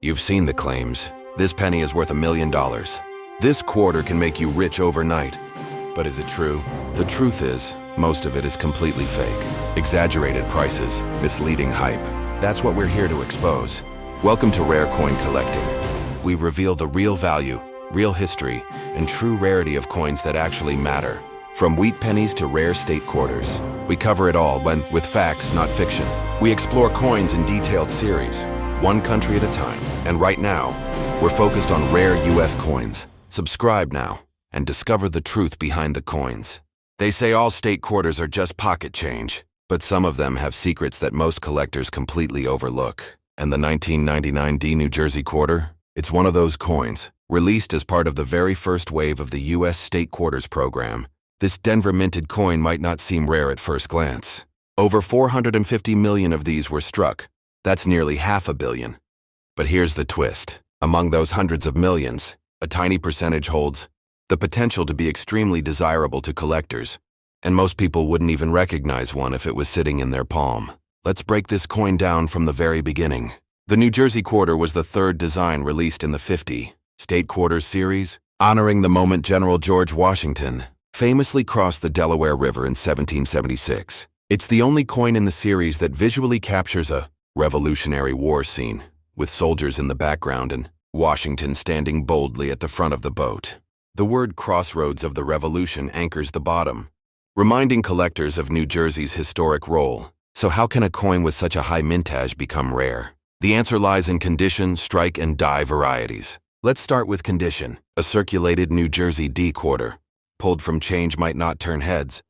You've seen the claims. This penny is worth $1 million. This quarter can make you rich overnight. But is it true? The truth is, most of it is completely fake. Exaggerated prices, misleading hype. That's what we're here to expose. Welcome to Rare Coin Collecting. We reveal the real value, real history, and true rarity of coins that actually matter. From wheat pennies to rare state quarters. We cover it all with facts, not fiction. We explore coins in detailed series, one country at a time. And right now, we're focused on rare US coins. Subscribe now and discover the truth behind the coins. They say all state quarters are just pocket change, but some of them have secrets that most collectors completely overlook. And the 1999 D New Jersey quarter? It's one of those coins, released as part of the very first wave of the US state quarters program. This Denver minted coin might not seem rare at first glance. Over 450 million of these were struck. That's nearly $500 million. But here's the twist. Among those hundreds of millions, a tiny percentage holds the potential to be extremely desirable to collectors, and most people wouldn't even recognize one if it was sitting in their palm. Let's break this coin down from the very beginning. The New Jersey quarter was the third design released in the 50 State Quarters series, honoring the moment General George Washington famously crossed the Delaware River in 1776. It's the only coin in the series that visually captures a Revolutionary War scene, with soldiers in the background and Washington standing boldly at the front of the boat. The word Crossroads of the Revolution anchors the bottom, reminding collectors of New Jersey's historic role. So how can a coin with such a high mintage become rare? The answer lies in condition, strike, and die varieties. Let's start with condition. A circulated New Jersey D quarter, pulled from change, might not turn heads,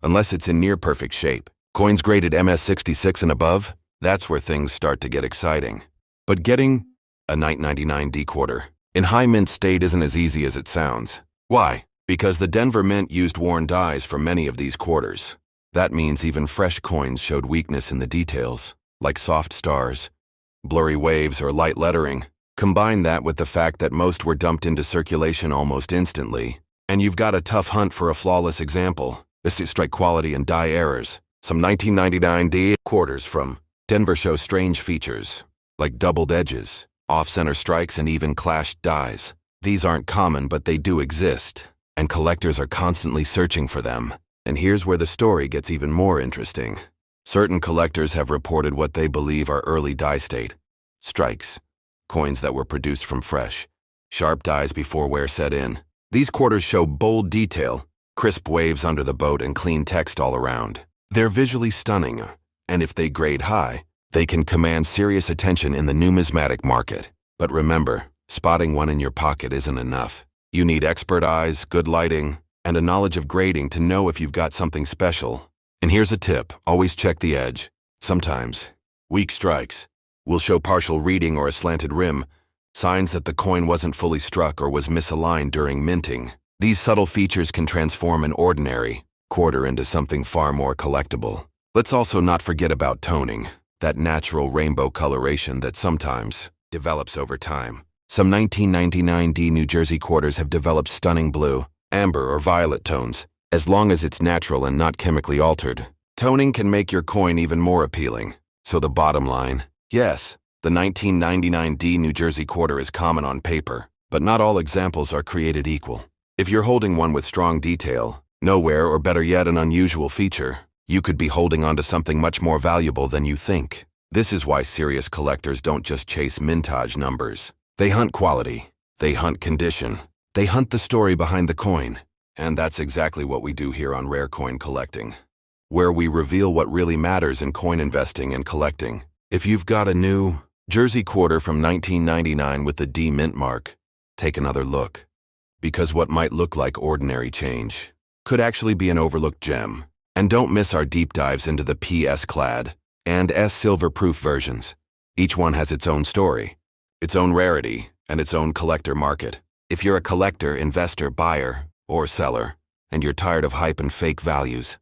unless it's in near-perfect shape. Coins graded MS66 and above, that's where things start to get exciting. But getting a 1999 D quarter in high mint state isn't as easy as it sounds. Why? Because the Denver Mint used worn dies for many of these quarters. That means even fresh coins showed weakness in the details, like soft stars, blurry waves, or light lettering. Combine that with the fact that most were dumped into circulation almost instantly, and you've got a tough hunt for a flawless example. This is strike quality and die errors. Some 1999 D quarters from Denver show strange features, like doubled edges, off-center strikes, and even clashed dies. These aren't common, but they do exist, and collectors are constantly searching for them. And here's where the story gets even more interesting. Certain collectors have reported what they believe are early die state strikes, coins that were produced from fresh, sharp dies before wear set in. These quarters show bold detail, crisp waves under the boat, and clean text all around. They're visually stunning, and if they grade high, they can command serious attention in the numismatic market. But remember, spotting one in your pocket isn't enough. You need expert eyes, good lighting, and a knowledge of grading to know if you've got something special. And here's a tip, always check the edge. Sometimes, weak strikes will show partial reading or a slanted rim, signs that the coin wasn't fully struck or was misaligned during minting. These subtle features can transform an ordinary quarter into something far more collectible. Let's also not forget about toning, that natural rainbow coloration that sometimes develops over time. Some 1999 D New Jersey quarters have developed stunning blue, amber, or violet tones, as long as it's natural and not chemically altered. Toning can make your coin even more appealing. So the bottom line, yes, the 1999 D New Jersey quarter is common on paper, but not all examples are created equal. If you're holding one with strong detail, nowhere, or better yet, an unusual feature, you could be holding onto something much more valuable than you think. This is why serious collectors don't just chase mintage numbers. They hunt quality. They hunt condition. They hunt the story behind the coin. And that's exactly what we do here on Rare Coin Collecting, where we reveal what really matters in coin investing and collecting. If you've got a New Jersey quarter from 1999 with the D mint mark, take another look. Because what might look like ordinary change could actually be an overlooked gem. And don't miss our deep dives into the PS clad and S silver proof versions. Each one has its own story, its own rarity, and its own collector market. If you're a collector, investor, buyer, or seller, and you're tired of hype and fake values,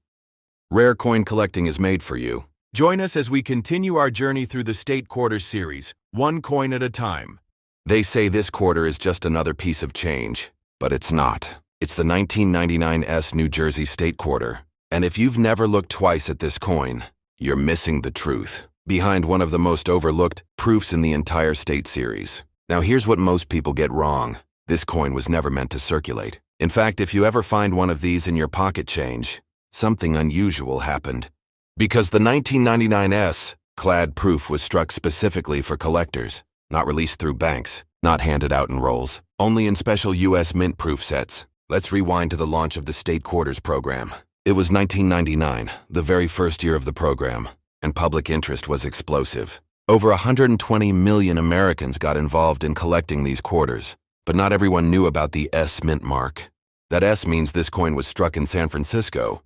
Rare Coin Collecting is made for you. Join us as we continue our journey through the State Quarters series, one coin at a time. They say this quarter is just another piece of change, but it's not. It's the 1999 S New Jersey State Quarter. And if you've never looked twice at this coin, you're missing the truth. behind one of the most overlooked proofs in the entire state series. Now here's what most people get wrong. This coin was never meant to circulate. In fact, if you ever find one of these in your pocket change, something unusual happened. Because the 1999 S-clad proof was struck specifically for collectors, not released through banks, not handed out in rolls, only in special U.S. mint proof sets. Let's rewind to the launch of the State Quarters program. It was 1999, the very first year of the program, and public interest was explosive. Over 120 million Americans got involved in collecting these quarters, but not everyone knew about the S mint mark. That S means this coin was struck in San Francisco,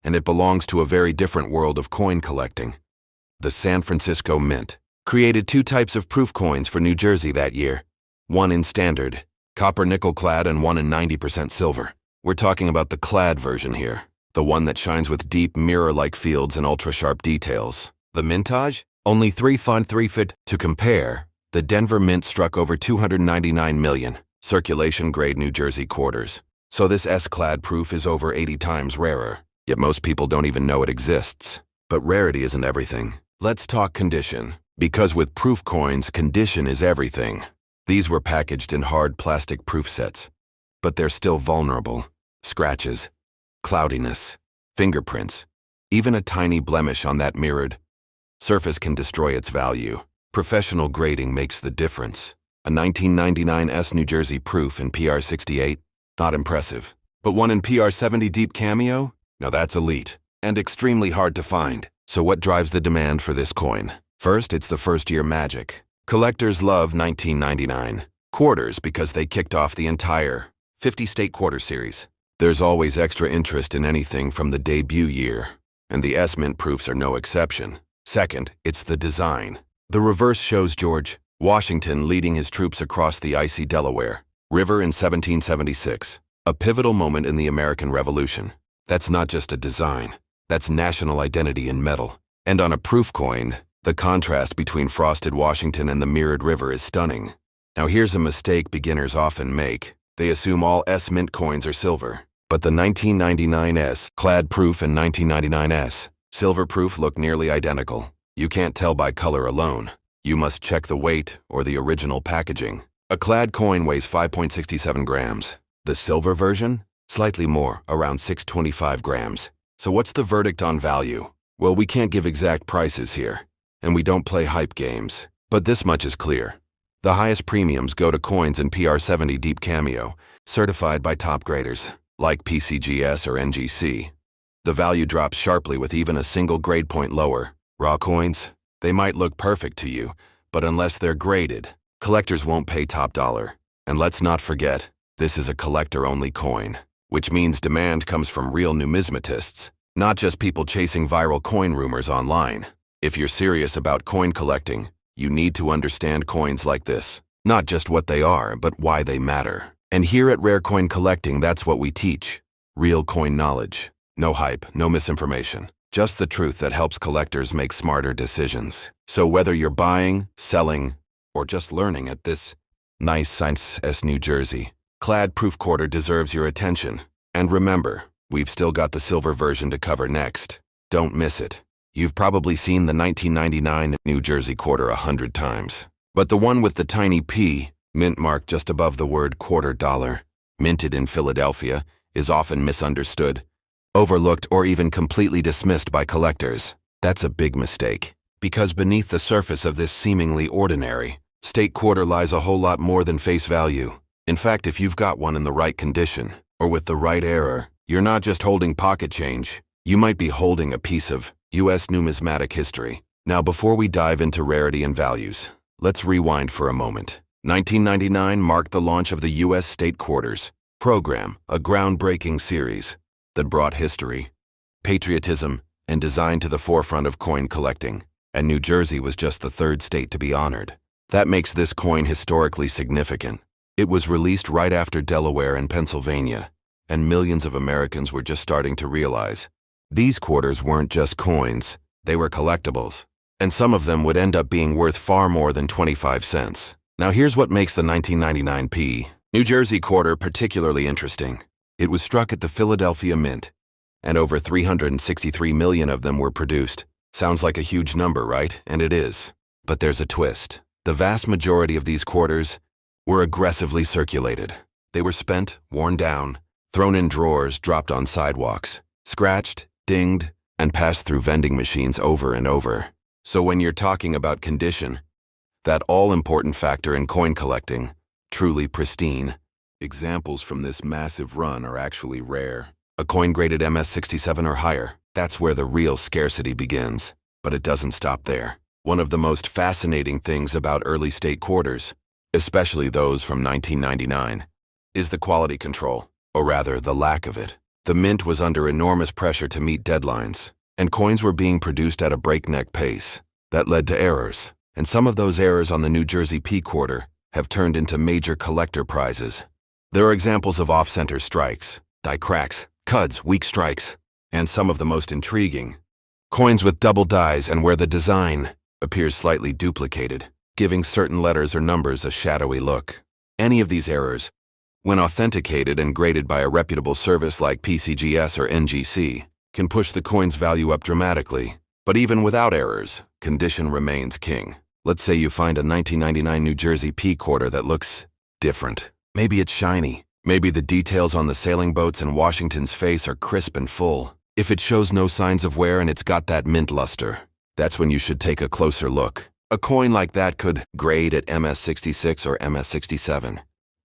and it belongs to a very different world of coin collecting. The San Francisco Mint created two types of proof coins for New Jersey that year, one in standard, copper nickel clad, and one in 90% silver. We're talking about the clad version here, the one that shines with deep mirror-like fields and ultra-sharp details. The mintage? Only 3 feet. To compare, the Denver Mint struck over 299 million circulation-grade New Jersey quarters. So this S-clad proof is over 80 times rarer, yet most people don't even know it exists. But rarity isn't everything. Let's talk condition, because with proof coins, condition is everything. These were packaged in hard plastic proof sets, but they're still vulnerable. Scratches, cloudiness, fingerprints, even a tiny blemish on that mirrored surface can destroy its value. Professional grading makes the difference. A 1999 S New Jersey proof in PR 68? Not impressive. But one in PR 70 deep cameo? Now that's elite, and extremely hard to find. So what drives the demand for this coin? First, it's the first-year magic. Collectors love 1999 quarters because they kicked off the entire 50-state quarter series. There's always extra interest in anything from the debut year, and the S Mint proofs are no exception. Second, it's the design. The reverse shows George Washington leading his troops across the icy Delaware River in 1776, a pivotal moment in the American Revolution. That's not just a design, that's national identity in metal. And on a proof coin, the contrast between frosted Washington and the mirrored river is stunning. Now here's a mistake beginners often make. They assume all S Mint coins are silver. But the 1999 S-clad proof and 1999 S silver proof look nearly identical. You can't tell by color alone. You must check the weight or the original packaging. A clad coin weighs 5.67 grams. The silver version? Slightly more, around 625 grams. So what's the verdict on value? Well, we can't give exact prices here, and we don't play hype games. But this much is clear. The highest premiums go to coins in PR 70 deep cameo, certified by top graders, like PCGS or NGC. The value drops sharply with even a single grade point lower. Raw coins? They might look perfect to you, but unless they're graded, collectors won't pay top dollar. And let's not forget, this is a collector-only coin, which means demand comes from real numismatists, not just people chasing viral coin rumors online. If you're serious about coin collecting, you need to understand coins like this. Not just what they are, but why they matter. And here at Rare Coin Collecting, that's what we teach. Real coin knowledge. No hype, no misinformation. Just the truth that helps collectors make smarter decisions. So whether you're buying, selling, or just learning at this nice Science S New Jersey, clad proof quarter deserves your attention. And remember, we've still got the silver version to cover next. Don't miss it. You've probably seen the 1999 New Jersey quarter 100 times. But the one with the tiny P, mint mark just above the word quarter dollar, minted in Philadelphia, is often misunderstood, overlooked, or even completely dismissed by collectors. That's a big mistake, because beneath the surface of this seemingly ordinary state quarter lies a whole lot more than face value. In fact, if you've got one in the right condition, or with the right error, you're not just holding pocket change, you might be holding a piece of U.S. numismatic history. Now, before we dive into rarity and values, let's rewind for a moment. 1999 marked the launch of the U.S. State Quarters program, a groundbreaking series that brought history, patriotism, and design to the forefront of coin collecting. And New Jersey was just the third state to be honored. That makes this coin historically significant. It was released right after Delaware and Pennsylvania, and millions of Americans were just starting to realize these quarters weren't just coins, they were collectibles, and some of them would end up being worth far more than 25 cents. Now here's what makes the 1999 New Jersey quarter particularly interesting. It was struck at the Philadelphia Mint, and over 363 million of them were produced. Sounds like a huge number, right? And it is. But there's a twist. The vast majority of these quarters were aggressively circulated. They were spent, worn down, thrown in drawers, dropped on sidewalks, scratched, dinged, and passed through vending machines over and over. So when you're talking about condition, that all-important factor in coin collecting, truly pristine, examples from this massive run are actually rare. A coin graded MS67 or higher, that's where the real scarcity begins. But it doesn't stop there. One of the most fascinating things about early state quarters, especially those from 1999, is the quality control, or rather the lack of it. The mint was under enormous pressure to meet deadlines, and coins were being produced at a breakneck pace. That led to errors, and some of those errors on the New Jersey P quarter have turned into major collector prizes. There are examples of off-center strikes, die cracks, cuds, weak strikes, and some of the most intriguing, coins with double dies and where the design appears slightly duplicated, giving certain letters or numbers a shadowy look. Any of these errors, when authenticated and graded by a reputable service like PCGS or NGC, can push the coin's value up dramatically. But even without errors, condition remains king. Let's say you find a 1999 New Jersey P quarter that looks different. Maybe it's shiny. Maybe the details on the sailing boats in Washington's face are crisp and full. If it shows no signs of wear and it's got that mint luster, that's when you should take a closer look. A coin like that could grade at MS66 or MS67.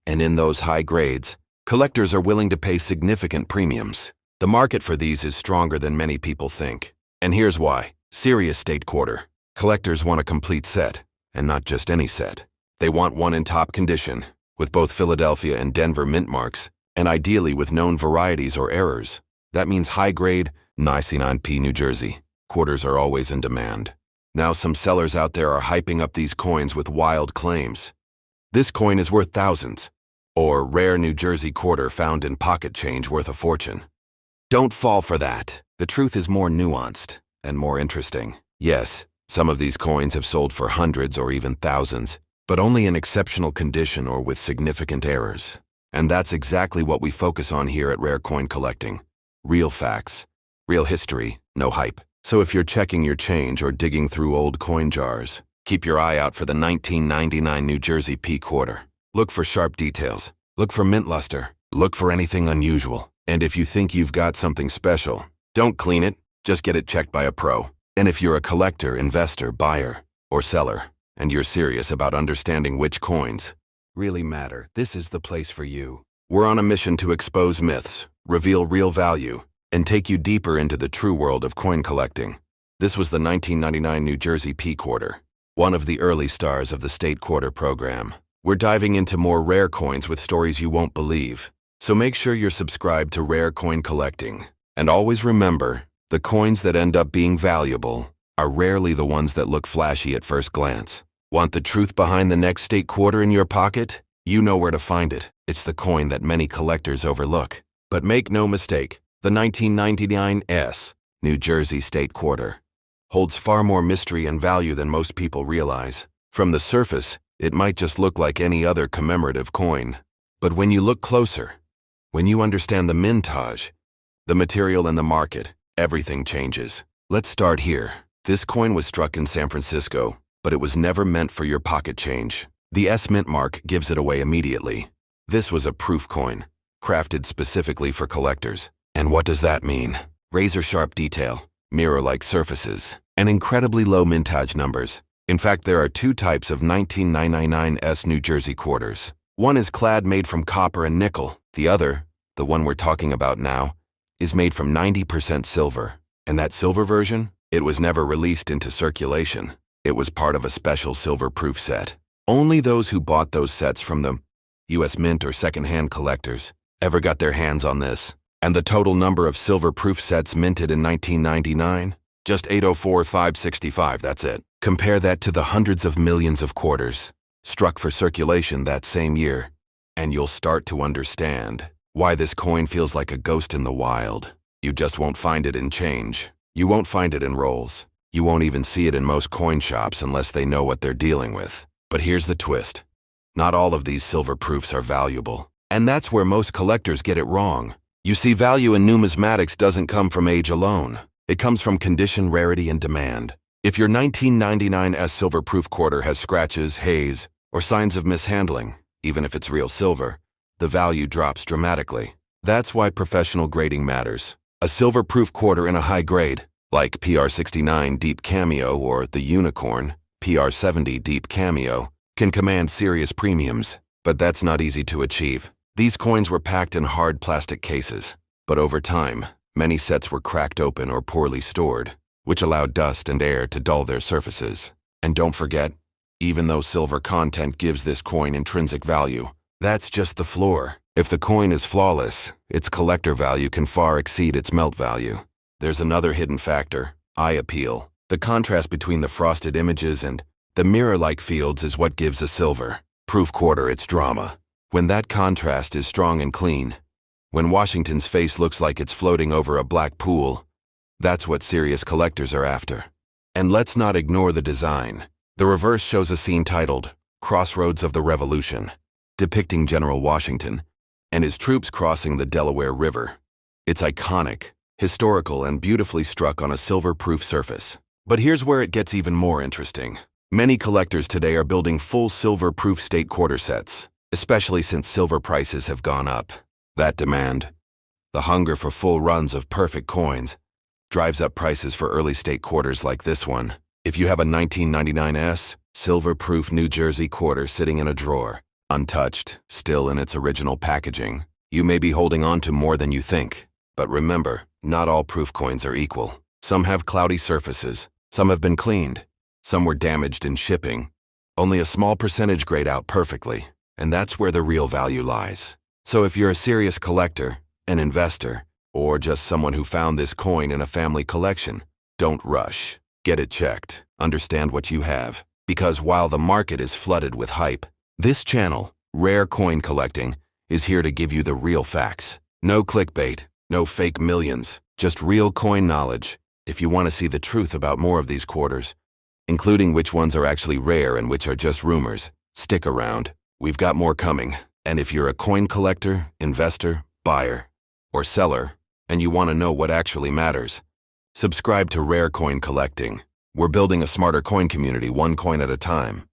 And in those high grades, collectors are willing to pay significant premiums. The market for these is stronger than many people think. And here's why. Serious state quarter. Collectors want a complete set, and not just any set. They want one in top condition, with both Philadelphia and Denver mint marks, and ideally with known varieties or errors. That means high-grade, 99P New Jersey. Quarters are always in demand. Now some sellers out there are hyping up these coins with wild claims. This coin is worth thousands. Or rare New Jersey quarter found in pocket change worth a fortune. Don't fall for that. The truth is more nuanced and more interesting. Yes, some of these coins have sold for hundreds or even thousands, but only in exceptional condition or with significant errors. And that's exactly what we focus on here at Rare Coin Collecting. Real facts, real history, no hype. So if you're checking your change or digging through old coin jars, keep your eye out for the 1999 New Jersey P quarter. Look for sharp details. Look for mint luster. Look for anything unusual. And if you think you've got something special, don't clean it, just get it checked by a pro. And if you're a collector, investor, buyer, or seller, and you're serious about understanding which coins really matter, this is the place for you. We're on a mission to expose myths, reveal real value, and take you deeper into the true world of coin collecting. This was the 1999 New Jersey P quarter, one of the early stars of the state quarter program. We're diving into more rare coins with stories you won't believe. So make sure you're subscribed to Rare Coin Collecting. And always remember, the coins that end up being valuable are rarely the ones that look flashy at first glance. Want the truth behind the next state quarter in your pocket? You know where to find it. It's the coin that many collectors overlook. But make no mistake, the 1999 New Jersey State Quarter holds far more mystery and value than most people realize. From the surface, it might just look like any other commemorative coin. But when you look closer, when you understand the mintage, the material and the market, everything changes. Let's start here. This coin was struck in San Francisco, but it was never meant for your pocket change. The S mint mark gives it away immediately. This was a proof coin, crafted specifically for collectors. And what does that mean? Razor-sharp detail, mirror-like surfaces, and incredibly low mintage numbers. In fact, there are two types of 1999 S New Jersey quarters. One is clad made from copper and nickel. The other, the one we're talking about now, is made from 90% silver. And that silver version? It was never released into circulation. It was part of a special silver-proof set. Only those who bought those sets from the U.S. Mint or second-hand collectors ever got their hands on this. And the total number of silver-proof sets minted in 1999? Just 804,565, that's it. Compare that to the hundreds of millions of quarters struck for circulation that same year, and you'll start to understand why this coin feels like a ghost in the wild. You just won't find it in change. You won't find it in rolls. You won't even see it in most coin shops unless they know what they're dealing with. But here's the twist. Not all of these silver proofs are valuable. And that's where most collectors get it wrong. You see, value in numismatics doesn't come from age alone. It comes from condition, rarity, and demand. If your 1999 silver proof quarter has scratches, haze, or signs of mishandling, even if it's real silver, the value drops dramatically. That's why professional grading matters. A silver proof quarter in a high grade, like PR69 Deep Cameo or the Unicorn, PR70 Deep Cameo, can command serious premiums, but that's not easy to achieve. These coins were packed in hard plastic cases, but over time, many sets were cracked open or poorly stored, which allowed dust and air to dull their surfaces. And don't forget, even though silver content gives this coin intrinsic value, that's just the floor. If the coin is flawless, its collector value can far exceed its melt value. There's another hidden factor: eye appeal. The contrast between the frosted images and the mirror-like fields is what gives a silver proof quarter its drama. When that contrast is strong and clean, when Washington's face looks like it's floating over a black pool, that's what serious collectors are after. And let's not ignore the design. The reverse shows a scene titled Crossroads of the Revolution, depicting General Washington and his troops crossing the Delaware River. It's iconic, historical, and beautifully struck on a silver-proof surface. But here's where it gets even more interesting. Many collectors today are building full silver-proof state quarter sets, especially since silver prices have gone up. That demand, the hunger for full runs of perfect coins, drives up prices for early state quarters like this one. If you have a 1999 silver-proof New Jersey quarter sitting in a drawer, untouched, still in its original packaging, you may be holding on to more than you think. But remember, not all proof coins are equal. Some have cloudy surfaces, some have been cleaned, some were damaged in shipping. Only a small percentage grade out perfectly, and that's where the real value lies. So if you're a serious collector, an investor, or just someone who found this coin in a family collection, don't rush. Get it checked. Understand what you have. Because while the market is flooded with hype, this channel, Rare Coin Collecting, is here to give you the real facts. No clickbait, no fake millions, just real coin knowledge. If you want to see the truth about more of these quarters, including which ones are actually rare and which are just rumors, stick around. We've got more coming. And if you're a coin collector, investor, buyer, or seller, and you want to know what actually matters, subscribe to Rare Coin Collecting. We're building a smarter coin community, one coin at a time.